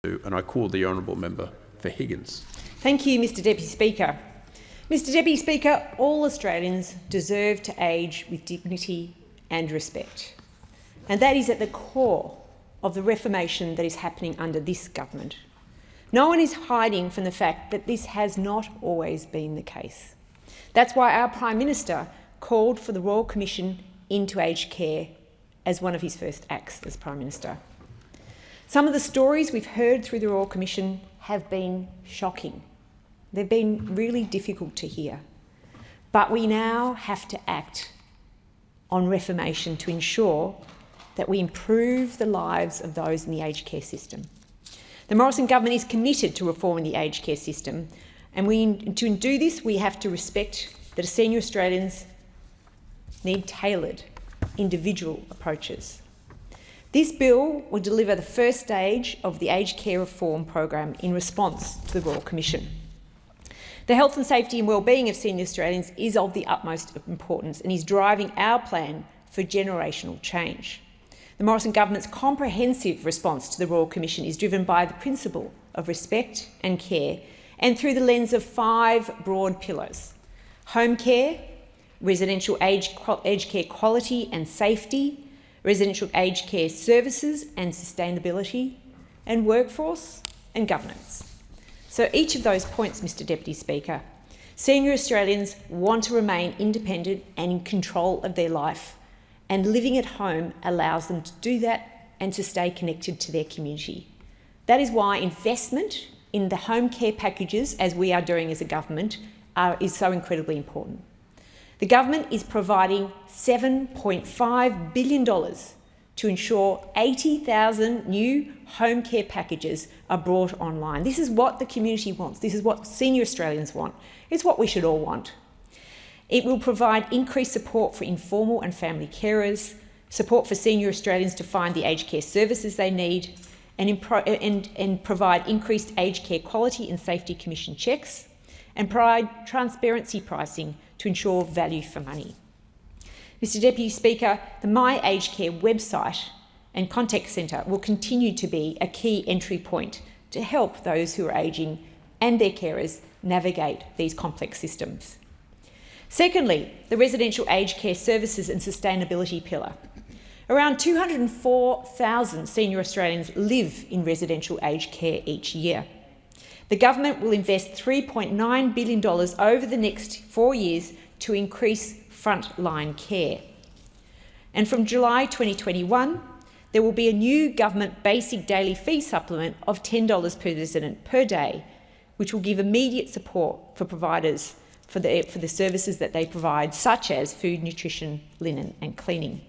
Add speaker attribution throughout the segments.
Speaker 1: And I call the honourable member for Higgins.
Speaker 2: Thank you, Mr Deputy Speaker. Mr Deputy Speaker, all Australians deserve to age with dignity and respect. And that is at the core of the reformation that is happening under this government. No one is hiding from the fact that this has not always been the case. That's why our Prime Minister called for the Royal Commission into aged care as one of his first acts as Prime Minister. Some of the stories we've heard through the Royal Commission have been shocking. They've been really difficult to hear. But we now have to act on reformation to ensure that we improve the lives of those in the aged care system. The Morrison government is committed to reforming the aged care system, and to do this we have to respect that senior Australians need tailored, individual approaches. This bill will deliver the first stage of the aged care reform program in response to the Royal Commission. The health and safety and wellbeing of senior Australians is of the utmost importance and is driving our plan for generational change. The Morrison government's comprehensive response to the Royal Commission is driven by the principle of respect and care and through the lens of 5 broad pillars: home care, residential aged care quality and safety, residential aged care services and sustainability, and workforce and governance. So each of those points, Mr Deputy Speaker, senior Australians want to remain independent and in control of their life, and living at home allows them to do that and to stay connected to their community. That is why investment in the home care packages, as we are doing as a government, is so incredibly important. The government is providing $7.5 billion to ensure 80,000 new home care packages are brought online. This is what the community wants. This is what senior Australians want. It's what we should all want. It will provide increased support for informal and family carers, support for senior Australians to find the aged care services they need, and provide increased aged care quality and safety commission checks, and provide transparency pricing to ensure value for money. Mr Deputy Speaker, the My Aged Care website and contact centre will continue to be a key entry point to help those who are ageing and their carers navigate these complex systems. Secondly, the residential aged care services and sustainability pillar. Around 204,000 senior Australians live in residential aged care each year. The government will invest $3.9 billion over the next 4 years to increase frontline care. And from July 2021, there will be a new government basic daily fee supplement of $10 per resident per day, which will give immediate support for providers for the services that they provide, such as food, nutrition, linen and cleaning.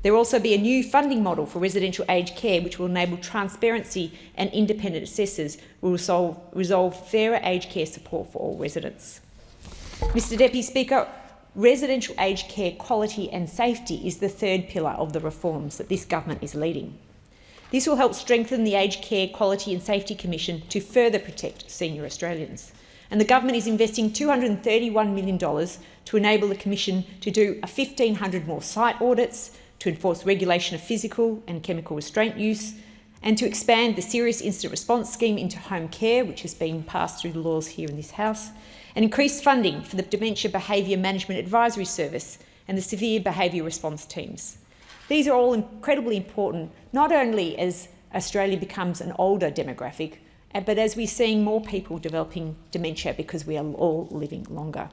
Speaker 2: There will also be a new funding model for residential aged care which will enable transparency, and independent assessors will resolve fairer aged care support for all residents. Mr Deputy Speaker, residential aged care quality and safety is the third pillar of the reforms that this government is leading. This will help strengthen the Aged Care Quality and Safety Commission to further protect senior Australians. And the government is investing $231 million to enable the Commission to do 1,500 more site audits, to enforce regulation of physical and chemical restraint use, and to expand the Serious Incident Response Scheme into home care, which has been passed through the laws here in this House, and increase funding for the Dementia Behaviour Management Advisory Service and the Severe Behaviour Response Teams. These are all incredibly important, not only as Australia becomes an older demographic, but as we're seeing more people developing dementia because we are all living longer.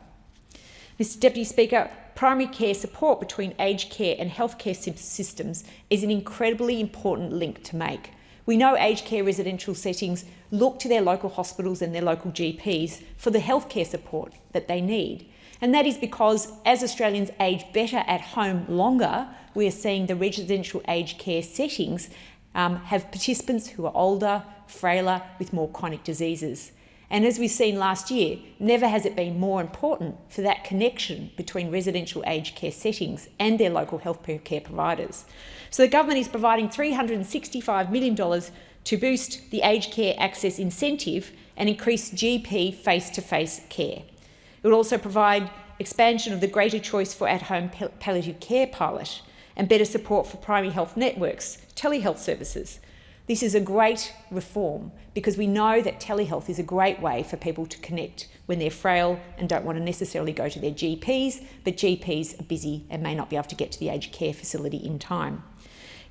Speaker 2: Mr Deputy Speaker, primary care support between aged care and healthcare systems is an incredibly important link to make. We know aged care residential settings look to their local hospitals and their local GPs for the healthcare support that they need. And that is because as Australians age better at home longer, we are seeing the residential aged care settings have participants who are older, frailer, with more chronic diseases. And as we've seen last year, never has it been more important for that connection between residential aged care settings and their local healthcare providers. So the government is providing $365 million to boost the aged care access incentive and increase GP face-to-face care. It will also provide expansion of the Greater Choice for At-Home Palliative Care pilot and better support for primary health networks, telehealth services. This is a great reform because we know that telehealth is a great way for people to connect when they're frail and don't want to necessarily go to their GPs, but GPs are busy and may not be able to get to the aged care facility in time.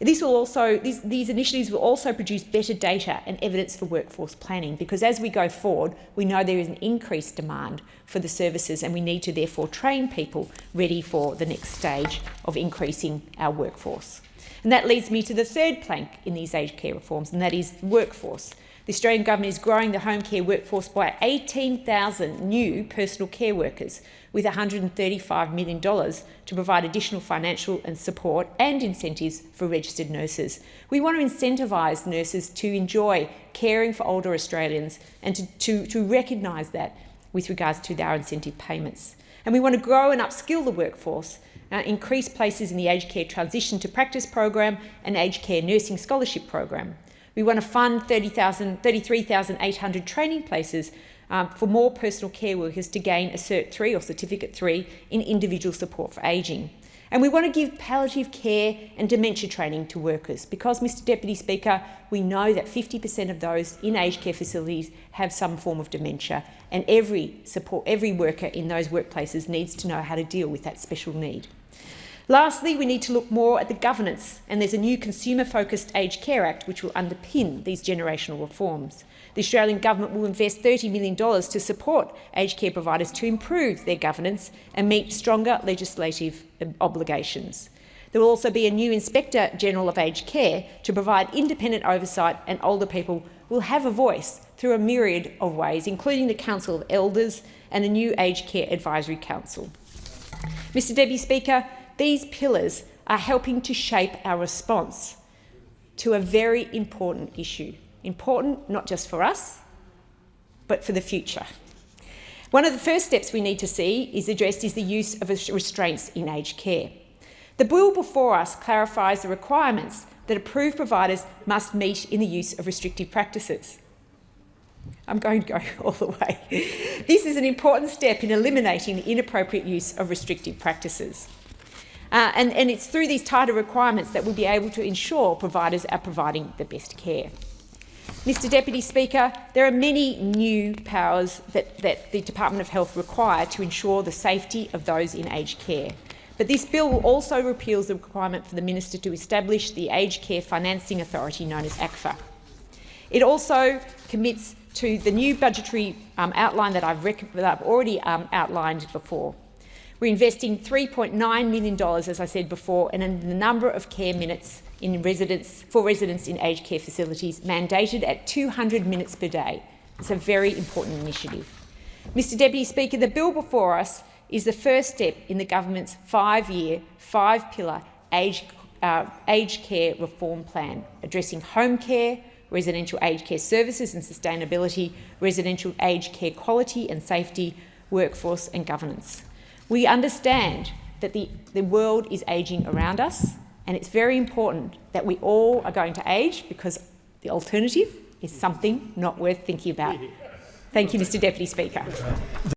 Speaker 2: These initiatives will also produce better data and evidence for workforce planning, because as we go forward, we know there is an increased demand for the services and we need to therefore train people ready for the next stage of increasing our workforce. And that leads me to the third plank in these aged care reforms, and that is workforce. The Australian Government is growing the home care workforce by 18,000 new personal care workers, with $135 million to provide additional financial and support and incentives for registered nurses. We want to incentivise nurses to enjoy caring for older Australians and to recognise that with regards to our incentive payments. And we want to grow and upskill the workforce, increase places in the aged care transition to practice program and aged care nursing scholarship program. We want to fund 33,800 training places for more personal care workers to gain a Cert 3 or Certificate 3 in individual support for ageing. And we want to give palliative care and dementia training to workers because, Mr Deputy Speaker, we know that 50% of those in aged care facilities have some form of dementia, and every worker in those workplaces needs to know how to deal with that special need. Lastly, we need to look more at the governance, and there's a new Consumer-Focused Aged Care Act which will underpin these generational reforms. The Australian Government will invest $30 million to support aged care providers to improve their governance and meet stronger legislative obligations. There will also be a new Inspector General of Aged Care to provide independent oversight, and older people will have a voice through a myriad of ways, including the Council of Elders and a new Aged Care Advisory Council. Mr Deputy Speaker, these pillars are helping to shape our response to a very important issue. Important not just for us, but for the future. One of the first steps we need to see is addressed is the use of restraints in aged care. The bill before us clarifies the requirements that approved providers must meet in the use of restrictive practices. I'm going to go all the way. This is an important step in eliminating the inappropriate use of restrictive practices. And it's through these tighter requirements that we'll be able to ensure providers are providing the best care. Mr Deputy Speaker, there are many new powers that the Department of Health require to ensure the safety of those in aged care. But this bill will also repeal the requirement for the Minister to establish the Aged Care Financing Authority known as ACFA. It also commits to the new budgetary outline that I've already outlined before. We're investing $3.9 million, as I said before, and in the number of care minutes for residents in aged care facilities mandated at 200 minutes per day. It's a very important initiative. Mr Deputy Speaker, the bill before us is the first step in the government's 5-year, 5-pillar aged care reform plan, addressing home care, residential aged care services and sustainability, residential aged care quality and safety, workforce and governance. We understand that the world is ageing around us, and it's very important that we all are going to age, because the alternative is something not worth thinking about. Thank you, Mr Deputy Speaker.